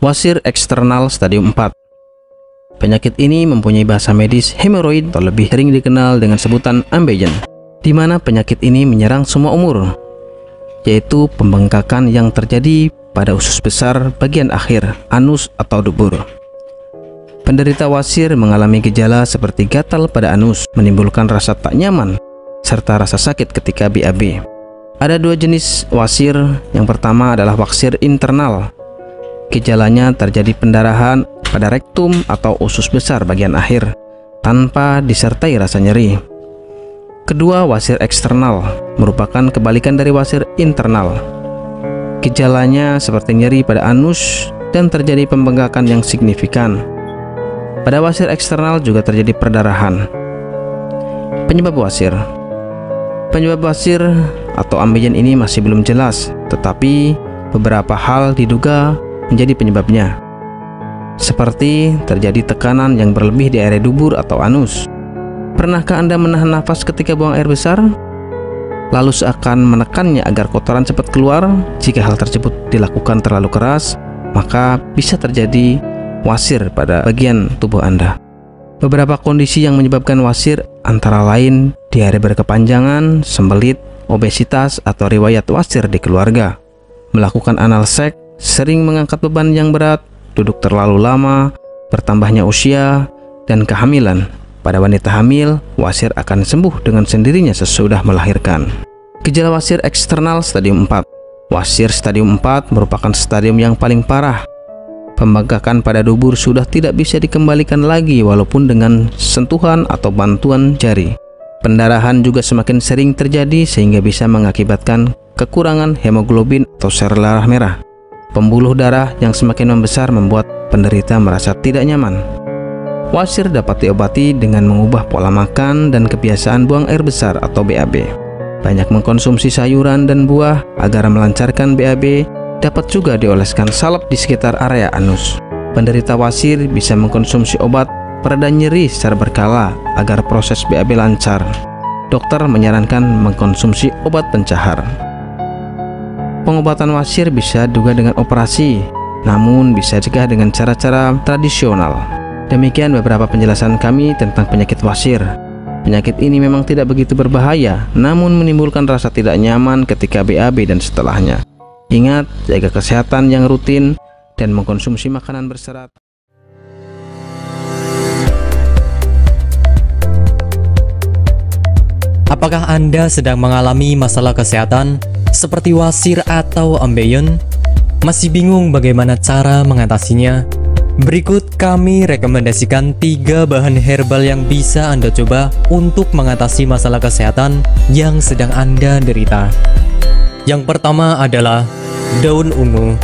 Wasir eksternal stadium 4. Penyakit ini mempunyai bahasa medis hemoroid atau lebih sering dikenal dengan sebutan ambeien, di mana penyakit ini menyerang semua umur, yaitu pembengkakan yang terjadi pada usus besar bagian akhir, anus atau dubur. Penderita wasir mengalami gejala seperti gatal pada anus, menimbulkan rasa tak nyaman, serta rasa sakit ketika BAB. Ada dua jenis wasir. Yang pertama adalah wasir internal. Gejalanya terjadi pendarahan pada rektum atau usus besar bagian akhir, tanpa disertai rasa nyeri. Kedua, wasir eksternal merupakan kebalikan dari wasir internal. Gejalanya seperti nyeri pada anus dan terjadi pembengkakan yang signifikan. Pada wasir eksternal juga terjadi perdarahan. Penyebab wasir. Penyebab wasir atau ambeien ini masih belum jelas, tetapi beberapa hal diduga menjadi penyebabnya, seperti terjadi tekanan yang berlebih di area dubur atau anus. Pernahkah Anda menahan nafas ketika buang air besar, lalu seakan menekannya agar kotoran cepat keluar? Jika hal tersebut dilakukan terlalu keras, maka bisa terjadi wasir pada bagian tubuh Anda. Beberapa kondisi yang menyebabkan wasir antara lain diare berkepanjangan, sembelit, obesitas, atau riwayat wasir di keluarga, melakukan anal seks, sering mengangkat beban yang berat, duduk terlalu lama, bertambahnya usia, dan kehamilan. Pada wanita hamil, wasir akan sembuh dengan sendirinya sesudah melahirkan. Gejala wasir eksternal stadium 4. Wasir stadium 4 merupakan stadium yang paling parah. Pembengkakan pada dubur sudah tidak bisa dikembalikan lagi walaupun dengan sentuhan atau bantuan jari. Pendarahan juga semakin sering terjadi sehingga bisa mengakibatkan kekurangan hemoglobin atau sel darah merah. Pembuluh darah yang semakin membesar membuat penderita merasa tidak nyaman. Wasir dapat diobati dengan mengubah pola makan dan kebiasaan buang air besar atau BAB. Banyak mengkonsumsi sayuran dan buah agar melancarkan BAB. Dapat juga dioleskan salep di sekitar area anus. Penderita wasir bisa mengkonsumsi obat pereda nyeri secara berkala agar proses BAB lancar. Dokter menyarankan mengkonsumsi obat pencahar. Pengobatan wasir bisa juga dengan operasi, namun bisa juga dengan cara-cara tradisional. Demikian beberapa penjelasan kami tentang penyakit wasir. Penyakit ini memang tidak begitu berbahaya, namun menimbulkan rasa tidak nyaman ketika BAB dan setelahnya. Ingat, jaga kesehatan yang rutin dan mengkonsumsi makanan berserat. Apakah Anda sedang mengalami masalah kesehatan seperti wasir atau ambeien? Masih bingung bagaimana cara mengatasinya? Berikut kami rekomendasikan 3 bahan herbal yang bisa Anda coba untuk mengatasi masalah kesehatan yang sedang Anda derita. Yang pertama adalah daun ungu.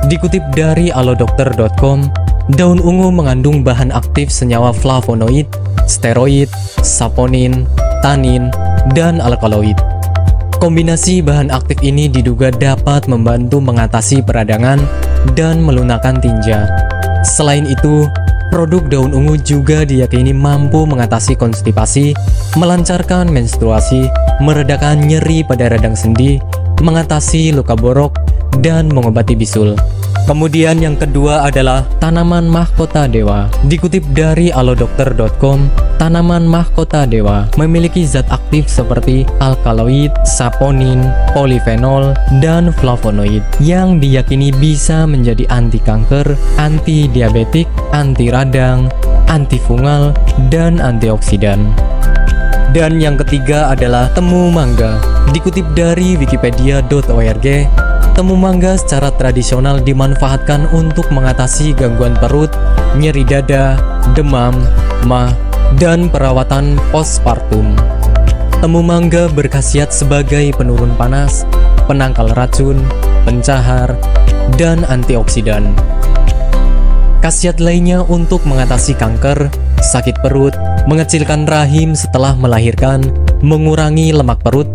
Dikutip dari alodokter.com, daun ungu mengandung bahan aktif senyawa flavonoid, steroid, saponin, tanin, dan alkaloid. Kombinasi bahan aktif ini diduga dapat membantu mengatasi peradangan dan melunakkan tinja. Selain itu, produk daun ungu juga diyakini mampu mengatasi konstipasi, melancarkan menstruasi, meredakan nyeri pada radang sendi, mengatasi luka borok, dan mengobati bisul. Kemudian yang kedua adalah tanaman mahkota dewa. Dikutip dari alodokter.com, tanaman mahkota dewa memiliki zat aktif seperti alkaloid, saponin, polifenol, dan flavonoid yang diyakini bisa menjadi anti kanker, anti diabetik, anti radang, antifungal, dan antioksidan. Dan yang ketiga adalah temu mangga. Dikutip dari wikipedia.org, temu mangga secara tradisional dimanfaatkan untuk mengatasi gangguan perut, nyeri dada, demam, mah, dan perawatan postpartum. Temu mangga berkhasiat sebagai penurun panas, penangkal racun, pencahar, dan antioksidan. Khasiat lainnya untuk mengatasi kanker, sakit perut, mengecilkan rahim setelah melahirkan, mengurangi lemak perut,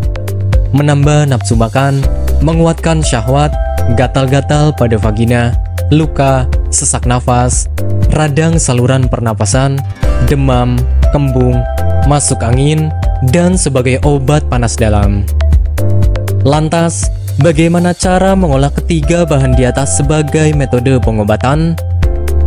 menambah nafsu makan, menguatkan syahwat, gatal-gatal pada vagina, luka, sesak nafas, radang saluran pernapasan, demam, kembung, masuk angin, dan sebagai obat panas dalam. Lantas, Bagaimana cara mengolah ketiga bahan di atas sebagai metode pengobatan?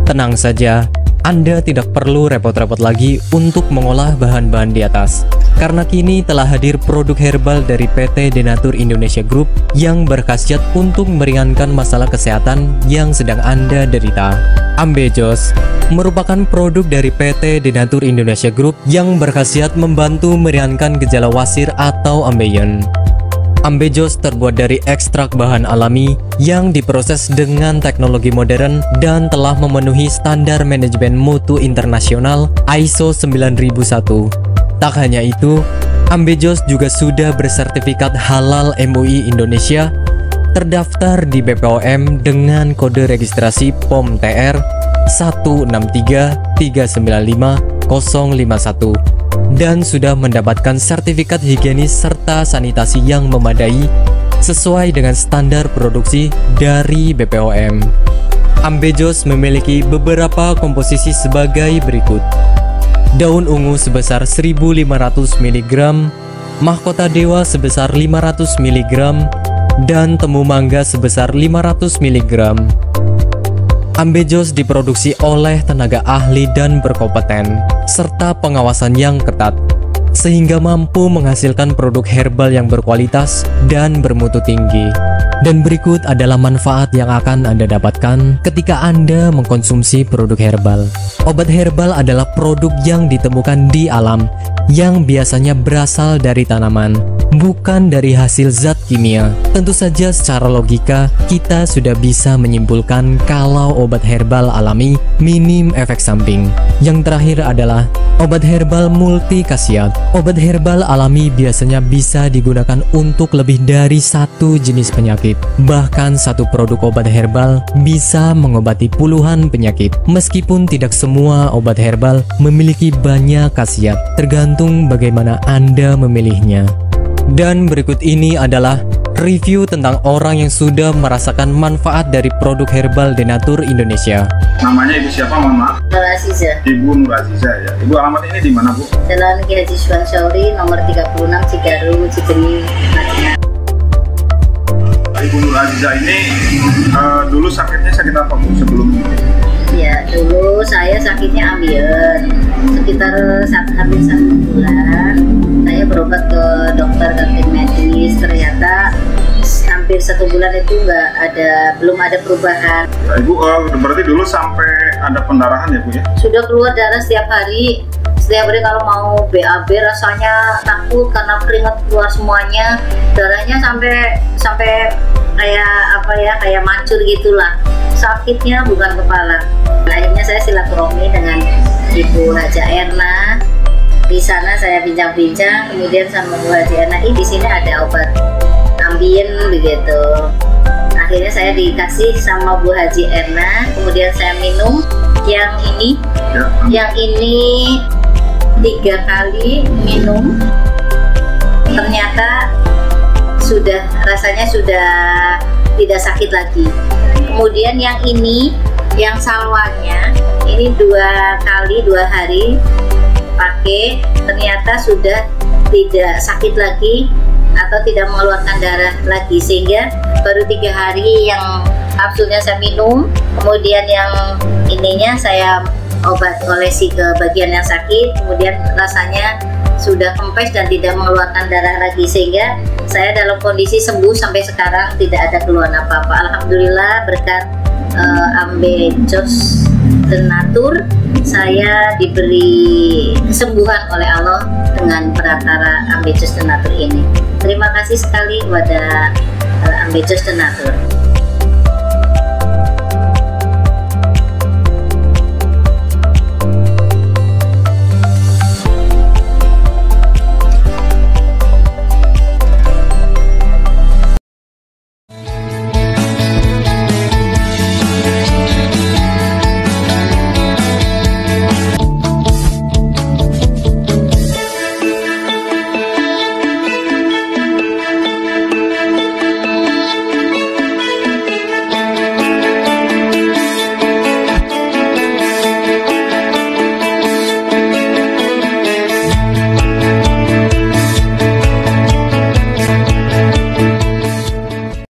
Tenang saja, Anda tidak perlu repot-repot lagi untuk mengolah bahan-bahan di atas, karena kini telah hadir produk herbal dari PT Denatur Indonesia Group yang berkhasiat untuk meringankan masalah kesehatan yang sedang Anda derita. Ambejos merupakan produk dari PT Denatur Indonesia Group yang berkhasiat membantu meringankan gejala wasir atau ambeien. Ambejos terbuat dari ekstrak bahan alami yang diproses dengan teknologi modern dan telah memenuhi standar manajemen mutu internasional ISO 9001. Tak hanya itu, Ambejos juga sudah bersertifikat halal MUI Indonesia, terdaftar di BPOM dengan kode registrasi POM TR 163395051 dan sudah mendapatkan sertifikat higienis serta sanitasi yang memadai sesuai dengan standar produksi dari BPOM. Ambejos memiliki beberapa komposisi sebagai berikut: daun ungu sebesar 1500 mg, mahkota dewa sebesar 500 mg, dan temu mangga sebesar 500 mg. Ambejos diproduksi oleh tenaga ahli dan berkompeten, serta pengawasan yang ketat, sehingga mampu menghasilkan produk herbal yang berkualitas dan bermutu tinggi. Dan berikut adalah manfaat yang akan Anda dapatkan ketika Anda mengkonsumsi produk herbal. Obat herbal adalah produk yang ditemukan di alam, yang biasanya berasal dari tanaman, bukan dari hasil zat kimia. Tentu saja secara logika, kita sudah bisa menyimpulkan kalau obat herbal alami minim efek samping. Yang terakhir adalah obat herbal multi khasiat. Obat herbal alami biasanya bisa digunakan untuk lebih dari satu jenis penyakit. Bahkan satu produk obat herbal bisa mengobati puluhan penyakit. Meskipun tidak semua obat herbal memiliki banyak khasiat, tergantung bagaimana Anda memilihnya. Dan berikut ini adalah review tentang orang yang sudah merasakan manfaat dari produk herbal Denatur Indonesia. Namanya Ibu siapa, mohon maaf? Nur Aziza. Ibu Nur Aziza ya. Ibu alamat ini di mana, Bu? Jalan Ki Haji Suwan Syauri nomor 36 Cigaru, Cibening, Madinah. Ibu Nur Aziza ini dulu sakitnya sakit apa, Bu, sebelum ini? Ya, dulu saya sakitnya ambeien. Sekitar hampir 1 bulan, saya berobat ke dokter kantin medis. Ternyata hampir 1 bulan itu belum ada perubahan. Ya, Ibu berarti dulu sampai ada pendarahan ya, Bu ya? Sudah keluar darah setiap hari. Setiap hari kalau mau BAB rasanya takut karena keringat keluar semuanya. Darahnya sampai kayak mancur gitulah. Sakitnya bukan kepala. Akhirnya saya silaturahmi dengan Ibu Haja Erna. Di sana saya bincang-bincang, kemudian sama Bu Haji Erna, di sini ada obat ambien begitu. Akhirnya saya dikasih sama Bu Haji Erna, kemudian saya minum yang ini, yang ini 3 kali minum. Ternyata rasanya sudah tidak sakit lagi. Kemudian yang ini, yang salwanya, ini 2 kali 2 hari pakai, ternyata sudah tidak sakit lagi atau tidak mengeluarkan darah lagi, sehingga baru 3 hari yang kapsulnya saya minum, kemudian yang ininya saya olesi ke bagian yang sakit, kemudian rasanya sudah kempes dan tidak mengeluarkan darah lagi, sehingga saya dalam kondisi sembuh sampai sekarang, tidak ada keluhan apa-apa. Alhamdulillah, berkat Ambejos Denatur, saya diberi kesembuhan oleh Allah dengan perantara Ambejos Denatur ini. Terima kasih sekali kepada Ambejos Denatur.